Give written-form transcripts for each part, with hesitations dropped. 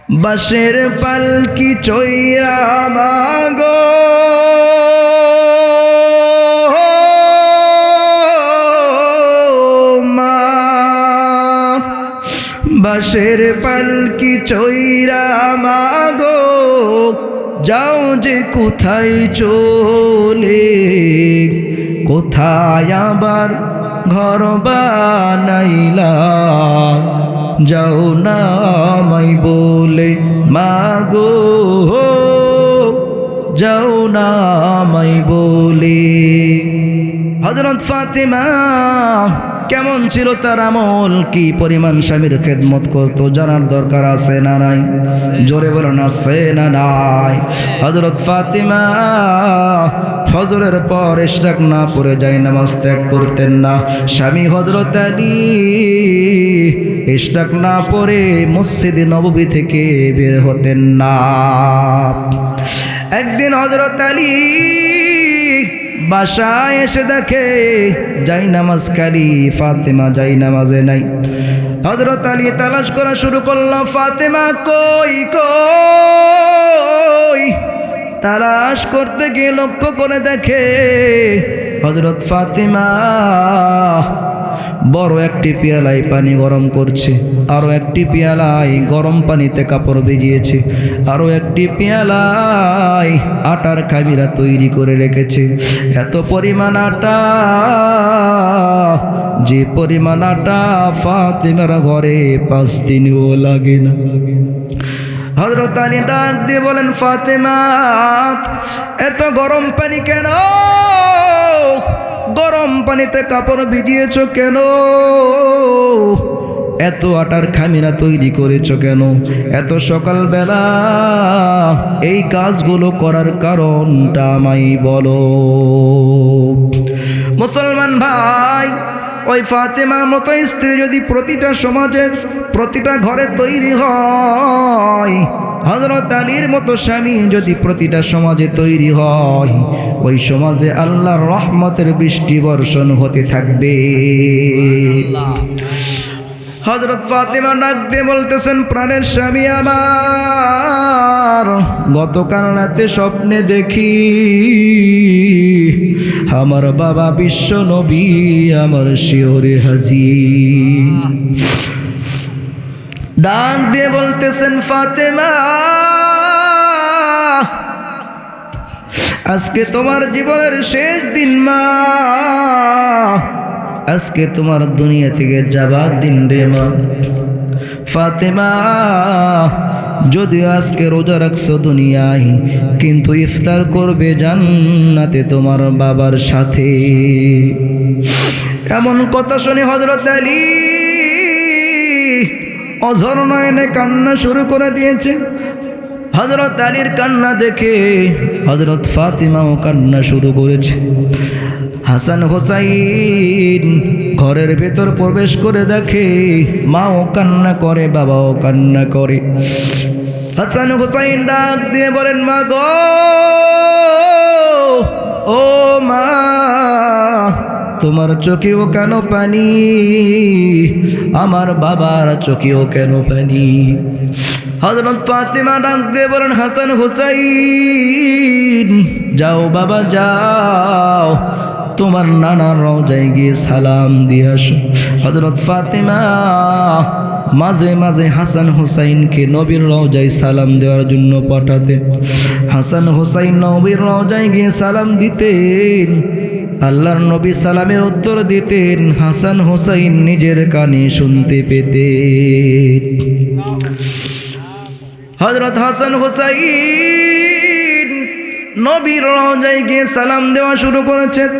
বাঁশের পালকি চৈরা মাগো মা, বাঁশের পালকি চৈরা মাগো যাও যে কোথায় চলে, কোথায় আবার ঘর বানাইলা, যাও না আমায় বলে মাগো, যাও না আমায় বলে। হযরত ফাতেমা কেমন ছিল তার আমল, কি পরিমাণ স্বামীর খেদমত করতো জানার দরকার আছে না নাই? জোরে বলেন আছে না নাই? হযরত ফাতেমা ফজরের পর ইশরাক না পড়ে যায় নামাজ ত্যাগ করতেন না। স্বামী হযরত আলী ইশরাক না পড়ে মসজিদে নববী থেকে বের হতেন না। একদিন হযরত আলী বাসায় এসে দেখে যাই নামাজ খালি, ফাতেমা যাই নামাজে নাই। হযরত আলী তালাশ করা শুরু করলো, ফাতেমা কই কই। তালাশ করতে গিয়ে লক্ষ্য করে দেখে হযরত ফাতেমা বড় একটি পেয়ালায় পানি গরম করছে, আরো একটি পেয়ালায় গরম পানিতে কাপড় ভিজিয়েছে, আরো একটি পেয়ালায় আটার খামিরা তৈরি করে রেখেছে। এত পরিমাণ আটা, যে পরিমাণ আটা ফাতেমার ঘরে 5 দিনও লাগে না। হযরত আলী ডাক দিয়ে বলেন, ফাতেমা এত গরম পানি কেন? গরম পানিতে কাপড় ভিজিয়েছো কেন? এত আটার খামিরা তৈরি করেছো কেন? এত সকালবেলা এই কাজগুলো করার কারণটা আমায় বলো। মুসলমান ভাই, ওই ফাতেমার মতো স্ত্রী যদি প্রতিটা সমাজের প্রতিটা ঘরে তৈরি হয়, হযরত আলীর মতো স্বামী যদি প্রতিটা সমাজে তৈরি হয়, ওই সমাজে আল্লাহর রহমতের বৃষ্টি বর্ষণ হতে থাকবে। হযরত ফাতেমা ডাক দিয়ে বলতেছেন, প্রাণের স্বামী আমার, গতকাল রাতে স্বপ্নে দেখি আমার বাবা বিশ্ব নবী আমার শিয়রে হাজির। ডাক দিয়ে বলতেছেন, ফাতেমা আজকে তোমার জীবনের শেষ দিন মা, আজকে তোমার দুনিয়া থেকে যাবার দিন রে মা। ফাতেমা যদিও আজকে রোজা রাখছো দুনিয়ায়, কিন্তু ইফতার করবে জান্নাতে তোমার বাবার সাথে। এমন কথা শুনে হযরত আলী অঝর নয়নে কান্না শুরু করে দিয়েছে। হযরত আলীর কান্না দেখে হযরত ফাতেমাও কান্না শুরু করেছে। হাসান হোসাইন ঘরের ভেতর প্রবেশ করে দেখে মাও কান্না করে, বাবাও কান্না করে। হাসান হোসাইন ডাক দিয়ে বলেন, মা গো, ও মা, তোমার চোখেও কেন পানি? আমার বাবার চোখেও কেন পানি? হযরত ফাতেমা ডাক দিয়ে বলেন, হাসান হোসাইন যাও বাবা যাও, তোমার নানার রওজায় গিয়ে সালাম দিয়ে আসো। হযরত ফাতেমা মাঝে মাঝে হাসান হোসাইনকে নবীর রওজায় সালাম দেওয়ার জন্য পাঠাতেন। হাসান হোসাইন নবীর রওজায় গিয়ে সালাম দিতেন, আল্লাহর নবী সালামের উত্তর দিতেন, হাসান হোসাইন নিজের কানে শুনতে পেতেন। হযরত হাসান হোসাইন নবীর রওজায় গিয়ে সালাম দেওয়া শুরু করেছেন।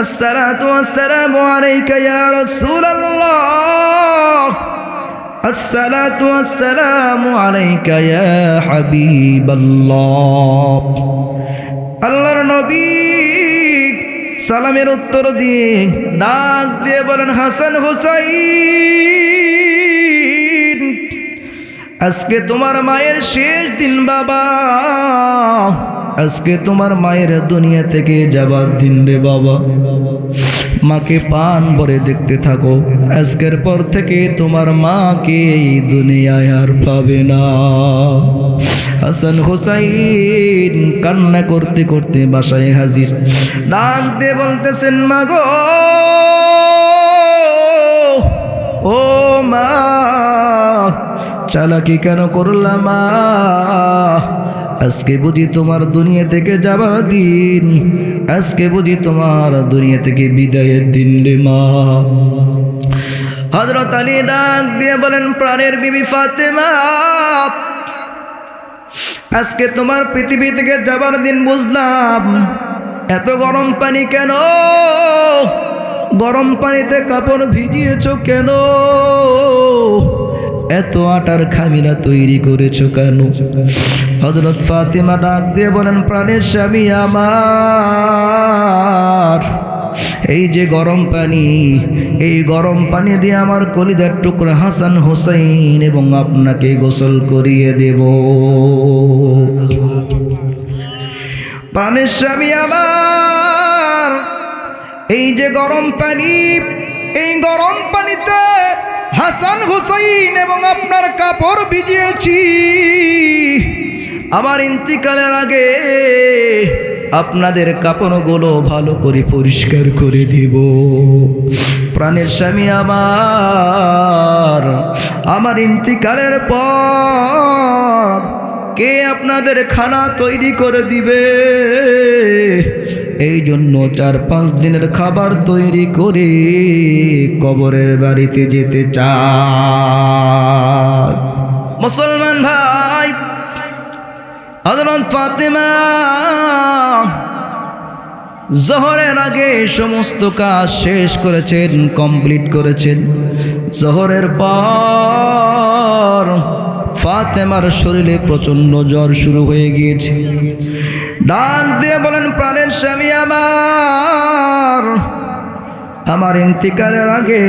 আসসালাতু ওয়াসসালামু আলাইকা ইয়া রাসূলুল্লাহ, আসসালাতু ওয়াসসালামু আলাইকা ইয়া হাবিবাল্লাহ। আল্লাহর নবী সালামের উত্তর দিয়ে ডাক দিয়ে বলেন, হাসান হোসাইন আজকে তোমার মায়ের শেষ দিন বাবা, আজকে তোমার মায়ের দুনিয়া থেকে যাবার দিন রে বাবা। মাকে পান ভরে দেখতে থাকো, আজকের পর থেকে তোমার মাকে এই দুনিয়ায় আর পাবে না। হাসান হুসাইন কান্না করতে করতে বাসায় হাজির। ডাক দিয়ে বলতেছেন, মা গো, ও মা, চালাকি কেন করলাম মা? আজকে বুঝি তোমার দুনিয়া থেকে যাবার দিন, আজকে বুঝি তোমার দুনিয়া থেকে বিদায়ের দিন রে মা। হযরত আলী ডাক দিয়ে বলেন, প্রাণের বিবি ফাতেমা, আজকে তোমার পৃথিবী থেকে যাবার দিন বুঝলাম। এত গরম পানি কেন? গরম পানিতে কাপড় ভিজিয়েছো কেন? এত আটার খামিরা তৈরি করেছো কেন? হযরত ফাতেমা ডাক দিয়ে বলেন, প্রাণের স্বামী আমার, এই যে গরম পানি, এই গরম পানি দিয়ে আমার কলিজার টুকরা হাসান হুসাইন এবং আপনাকে গোসল করিয়ে দেব। প্রাণের স্বামী আমার, এই যে গরম পানি, এই গরম পানিতে হাসান হুসাইন এবং আপনার কাপড় ভিজিয়েছি। আমার ইন্তিকালের আগে আপনাদের কাপড়গুলো ভালো করে পরিষ্কার করে দিব। প্রাণের স্বামী আমার ইন্তিকালের পর কে আপনাদের খানা তৈরি করে দিবে? এই জন্য 4-5 দিনের খাবার তৈরি করে কবরের বাড়িতে যেতে চাই। মুসলমান ভাই, হযরত ফাতেমা জোহরের আগে সমস্ত কাজ শেষ করেছেন, কমপ্লিট করেছেন। জোহরের পর ফাতেমার শরীরে প্রচন্ড জ্বর শুরু হয়ে গিয়েছে। ডাক দিয়ে বলেন, প্রাণের স্বামী আমার ইন্তিকালের আগে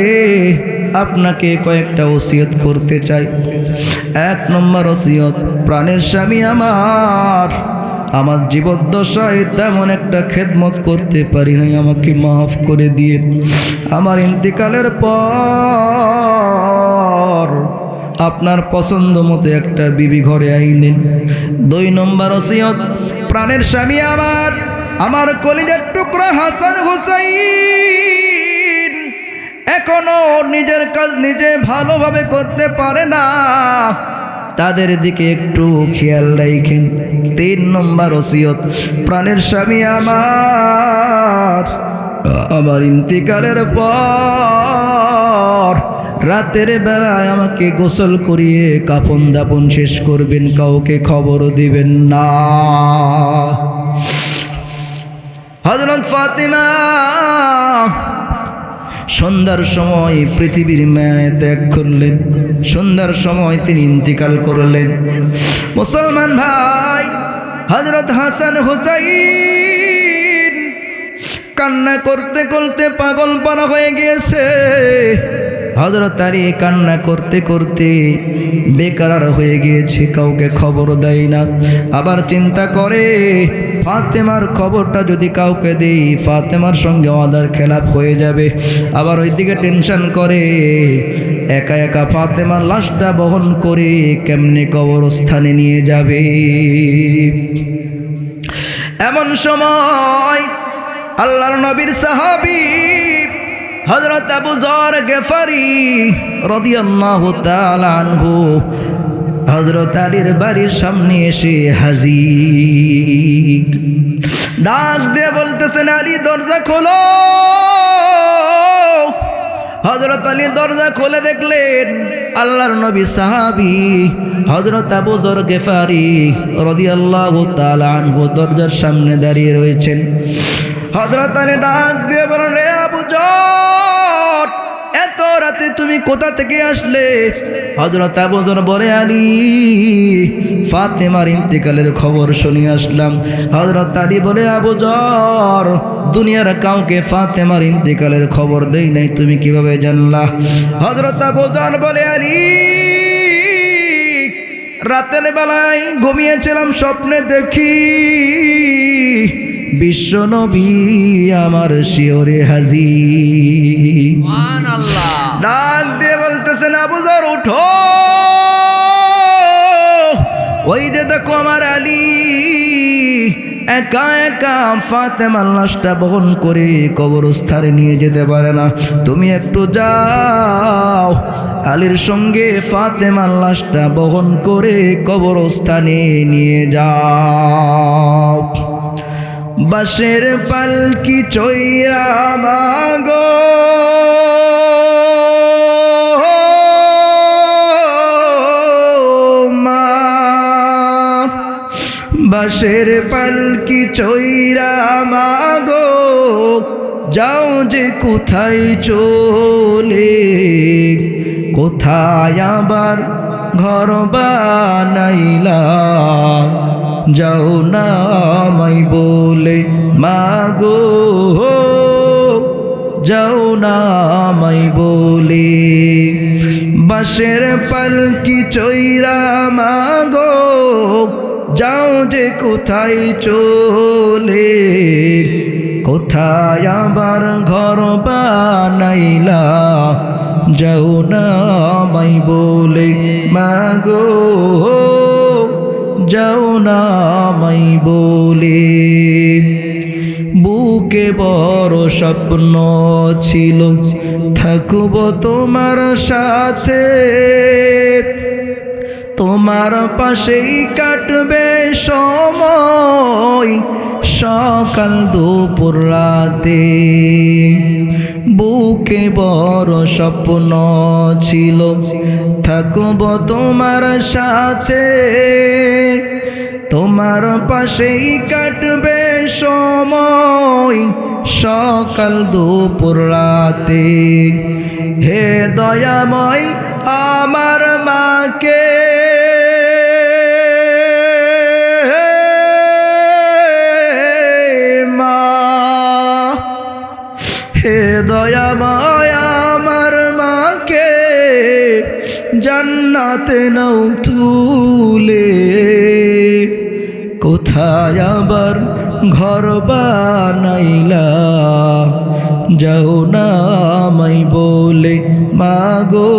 আপনাকে কয়েকটা ওসিয়ত করতে চাই। 1 নম্বর ওসিয়ত, প্রাণের স্বামী আমার জীবদ্দশায় তেমন একটা খেদমত করতে পারি নাই, আমাকে মাফ করে দিয়ে আমার ইন্তিকালের পর আপনার পছন্দ মতো একটা বিবি ঘরে আইনেন। 2 নম্বর ওসিয়ত, প্রাণের স্বামী আমার কলিজার টুকরা হাসান হুসাইন এখনো নিজের কাজ নিজে ভালোভাবে করতে পারে না, তাদের দিকে একটু খেয়াল রাখেন। 3 নম্বর ওসিয়ত, প্রাণের স্বামী আমার ইন্তিকালের পর রাতের বেলায় আমাকে গোসল করিয়ে কাফন দাফন শেষ করবেন, কাউকে খবরও দিবেন না। হযরত ফাতেমা সন্ধ্যার সময় পৃথিবীর মায়া ত্যাগ করলেন, সন্ধ্যার সময় তিনি ইন্তিকাল করলেন। মুসলমান ভাই, হযরত হাসান হুসাইন কান্না করতে করতে পাগল পারা হয়ে গিয়েছে। হযরত আলী কান্না করতে করতে বেকার হয়ে গিয়েছে, কাউকে খবর দেয় না। আবার চিন্তা করে, ফাতেমার খবরটা যদি কাউকে দেই ফাতেমার সঙ্গে ওয়াদার খেলাপ হয়ে যাবে। আবার ওইদিকে টেনশন করে, একা একা ফাতেমার লাশটা বহন করে কেমনে কবরস্থানে নিয়ে যাবে। এমন সময় আল্লাহর নবীর সাহাবী হযরত আবু যর গেফারি রাদিয়াল্লাহু তাআলা আনহু হযরত আলীর বাড়ির সামনে এসে হাজির। ডাক দিয়ে বলতেছেন, আলী দরজা খোলো। হযরত আলী দরজা খুলে দেখলেন আল্লাহর নবী সাহাবী হযরত আবু যর গেফারি রাদিয়াল্লাহু তাআলা আনহু দরজার সামনে দাঁড়িয়ে রয়েছেন। হযরত আলী ডাক দিয়ে বলেন, রে আবু যর, এত রাতে তুমি কোথা থেকে আসলে? হযরত আবু যর বলে, আলী, ফাতেমার ইন্তেকালের খবর শুনে আসলাম। হযরত আলী বলে, আবু যর, দুনিয়ার কাউকে ফাতেমার ইন্তেকালের খবর দেই নাই, তুমি কিভাবে জানলা? হযরত আবু যর বলে, আলী, রাতের বেলায় ঘুমিয়েছিলাম, স্বপ্নে দেখি বিশ্ব নবী আমার শিওরে হাজির। সুবহানাল্লাহ। ডাক দিয়ে বলতেছেন আবু যর উঠো, ওই যে দেখো আমার আলী একা একা ফাতেমার লাশটা বহন করে কবরস্থানে নিয়ে যেতে পারে না, তুমি একটু যাও আলীর সঙ্গে ফাতেমার লাশটা বহন করে কবরস্থানে নিয়ে যাও। বাঁশের পালকি চৈরা মাগো বাঁশের পালকি চৈরা মাগো যাও যে কোথায় চলে, কোথায় আবার ঘর বানাইলা, যাও না আমায় বলে মাগো, যাও না আমায় বলে। বাঁশের পালকি চৈরা মাগো যাও যে কোথায় চলে, কোথায় আবার ঘর বানাইলা, যাও না আমায় বলে মাগো, যাও না আমায় বলে। বুকে বড় স্বপ্ন ছিল থাকব তোমার সাথে, তোমার পাশেই কাটবে সময় সকাল দুপুর রাতে। বুকে বড় স্বপ্ন ছিল থাকব তোমার সাথে, তোমার পাশেই কাটবে সময় সকাল দুপুর রাতে। হে দয়াময় আমার মাকে মা, হে দয়াময় আমার মাকে জান্নাতে নাও তুলে, কোথায় আবার ঘর বানাইলা, যাও না আমায় বলে মাগো,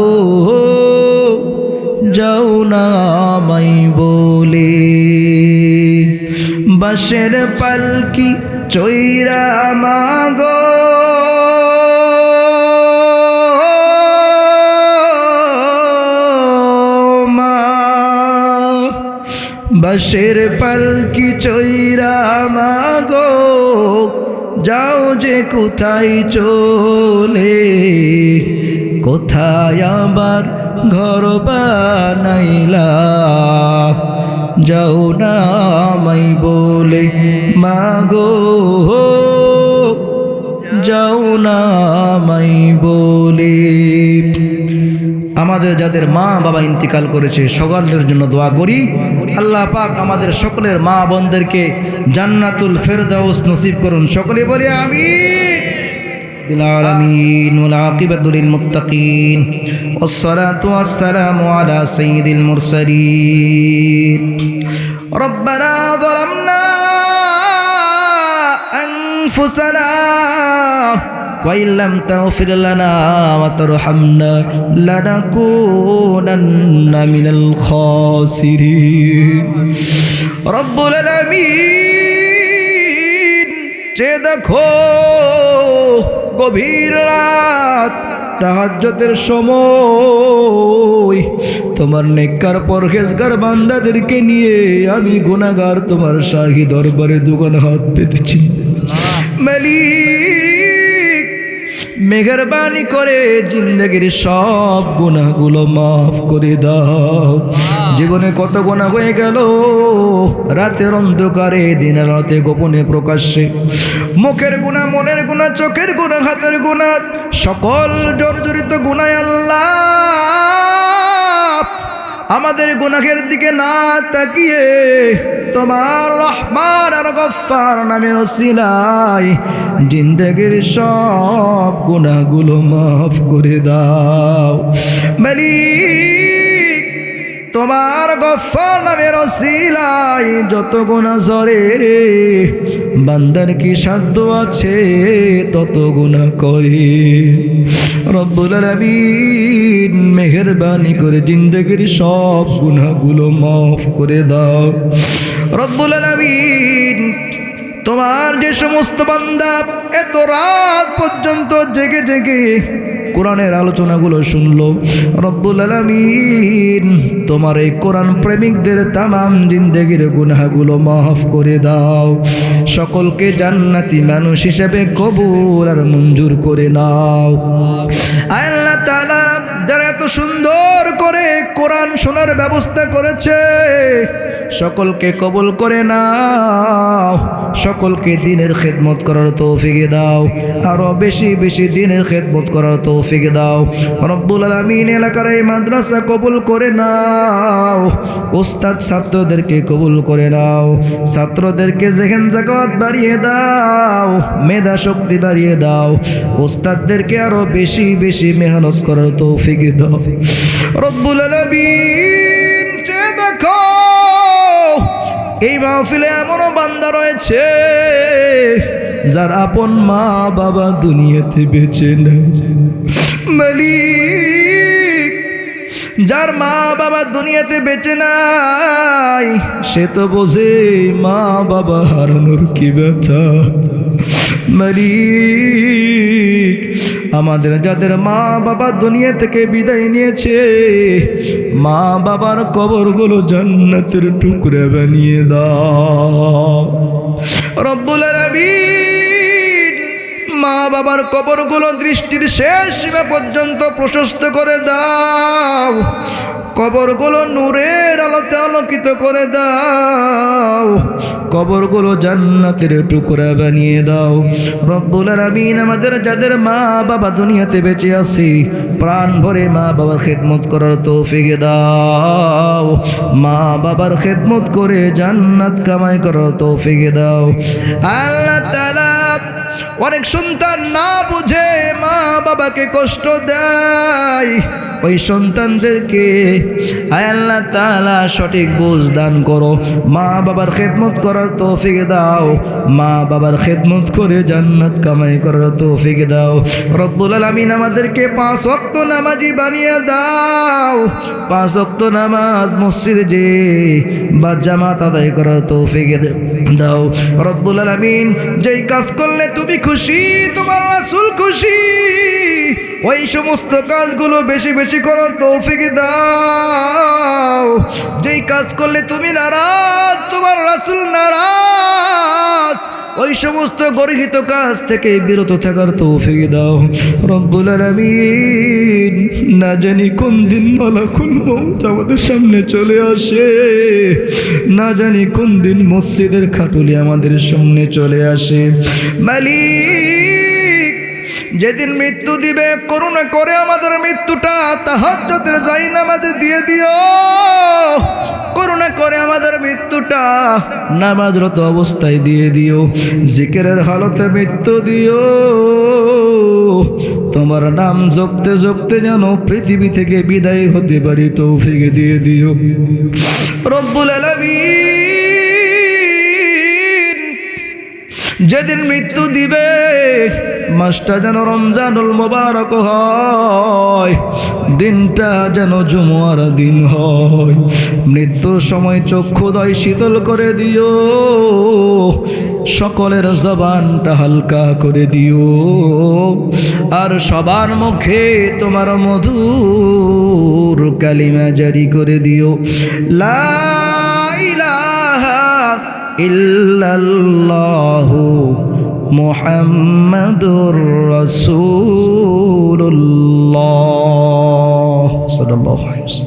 যাও না আমায় বলে। বাঁশের পালকি চৈরা মাগো বাঁশের পালকি চৈরা মাগো যাও যে কোথায় চলে, কোথায় আবার ঘর বানাইলা, যাও না আমায় বলে মাগো, যাও না আমায় বলে। আমাদের যাদের মা বাবা ইন্তিকাল করেছে সকলের জন্য দোয়া করি, আল্লাহ পাক আমাদের সকলের মা বোনদেরকে জান্নাতুল ফেরদাউস নসিব করুন। সকলে বলি আমিন। বিল আলামিন ওয়াল আকিবাতু লিল মুত্তাকিন ওয়াসসালাতু ওয়াসসালামু আলা সাইয়্যিদিল মুরসালিন। রব্বানা যালামনা আনফুসানা وإن لم تغفر لنا وترحمنا لنكونن من الخاسرين رب العالمين যে দেখো গভীর রাত তাহাজ্জুদের সময় তোমার নেককার পরহেজগার বান্দাদেরকে নিয়ে আমি গুনাহগার তোমার শাহী দরবারে দুগান হাত পেতেছি। মালিক মেহেরবানি করে জিন্দেগির সব গুনাহগুলো মাফ করে দাও। জীবনে কত গুনাহ হয়ে গেল, রাতের অন্ধকারে দিনের রাতে গোপনে প্রকাশ্যে, মুখের গুনাহ, মনের গুনাহ, চোখের গুনাহ, হাতের গুনাহ, সকল জর্জরিত গুনাহ আল্লাহ আমাদের গুনাহের দিকে না তাকিয়ে তোমার রহমান আর গফফার নামের ওসিলায় জিন্দেগির সব গুনাহগুলো মাফ করে দাও। মালিক তোমার গফফার নামের ওসিলায় যত গুনাহ ঝরে, বান্দার কি সাধ্য আছে তত গুনাহ করে। রব্বুল আলামিন মেহেরবানি করে জিন্দেগির সব গুনাহগুলো মাফ করে দাও। রব্বুল আলামিন তোমার যে সমস্ত বান্দা এত রাত পর্যন্ত জেগে জেগে কোরআনের আলোচনাগুলো শুনলো, রব্বুল আলামিন তোমার এই কোরআন প্রেমিকদের তামাম জিন্দেগির গুনাহগুলো মাফ করে দাও। সকলকে জান্নাতি মানুষ হিসেবে কবুল আর মঞ্জুর করে নাও। আল্লাহ তাআলা যারা এত সুন্দর করে কোরআন শোনার ব্যবস্থা করেছে, সকলকে কবুল করে নাও। সকলকে দ্বীনের খেদমত করার তৌফিক দাও, আরো বেশি বেশি দ্বীনের খেদমত করার তৌফিক দাও। রব্বুল আলামিন এলাকার এই মাদ্রাসা কবুল করে নাও। উস্তাদ ছাত্রদেরকে কবুল করে নাও। ছাত্রদেরকে যেখান জাকাত বাড়িয়ে দাও, মেধা শক্তি বাড়িয়ে দাও। উস্তাদদেরকে আরো বেশি বেশি মেহনত করার তৌফিক দাও। রব্বুল আলামিন চেয়ে দেখো, এই মাহফিলে এমনও বান্দা রয়েছে যার আপন মা বাবা দুনিয়াতে বেঁচে নেই। মালিক, যার মা বাবা দুনিয়াতে বেঁচে নাই, সে তো বোঝে মা বাবা হারানোর কি ব্যথা। মালিক, আমাদের যাদের মা বাবা দুনিয়া থেকে বিদায় নিয়েছে, মা বাবার কবরগুলো জান্নাতের টুকরা বানিয়ে দাও। রব্বুল আলামিন মা বাবার কবরগুলো দৃষ্টির শেষ সীমা পর্যন্ত প্রশস্ত করে দাও। কবরগুলো নূরের আলোতে আলোকিত করে দাও। কবরগুলো জান্নাতের টুকরা বানিয়ে দাও। রব্বুল আলামিন আমাদের যাদের মা বাবা দুনিয়াতে বেঁচে আছে, প্রাণ ভরে মা বাবার খেদমত করার তৌফিক দাও। মা বাবার খেদমত করে জান্নাত কামাই করার তৌফিক দাও। আল্লাহ তাআলা অনেক সন্তান না বুঝে মা বাবাকে কষ্ট দেয়, ওই সন্তানদেরকে আয় আল্লাহ তাআলা সঠিক বুঝ দান করো। মা বাবার খেদমত করার তৌফিক দাও। মা বাবার খেদমত করে জান্নাত কামাই করার তৌফিক দাও। রব্বুল আলামিন আমাদেরকে 5 ওয়াক্ত নামাজি বানিয়ে দাও। 5 ওয়াক্ত নামাজ মসজিদে যে বা জামাত আদায় করার তৌফিক দাও। রব্বুল আলামিন যেই কাজ করলে তুমি খুশি, তোমার রাসূল খুশি, ওই সমস্ত কাজগুলো বেশি বেশি করার তৌফিক দাও। যেই কাজ করলে তুমি নারাজ, তোমার রাসূল নারাজ, ওই সমস্ত গর্হিত কাজ থেকে বিরত থাকার তৌফিক দাও। রব্বুল আলামিন না জানি কোন দিন মালাকুল মউত আমাদের সামনে চলে আসে, না জানি কোন দিন মসজিদের খাটুলি আমাদের সামনে চলে আসে। মালিক, যেদিন মৃত্যু দিবে করুণা করে আমাদের মৃত্যুটা তাহাজ্জুদের জায়নামাজে দিয়ে দিও। করুণা করে আমাদের মৃত্যুটা নামাজরত অবস্থায় দিয়ে দিও। জিকিরের হালতে মৃত্যু দিও। তোমার নাম জপতে জপতে যেন পৃথিবী থেকে বিদায় হতে পারি তৌফিক দিয়ে দিও। রব্বুল আলামিন যেদিন মৃত্যু দিবে মাসটা যেন রমজানুল মুবারক হয়, দিনটা যেন জুমার দিন হয়। মৃত্যুর সময় চক্ষুদয় শীতল করে দিও। সকলের জবানটা হালকা করে দিও। আর সবার মুখে তোমার মধুর কালিমা জারি করে দিও। লা ইলাহা ইল্লাল্লাহু মুহাম্মাদুর রাসূলুল্লাহ সাল্লাল্লাহু আলাইহি ওয়াসাল্লাম।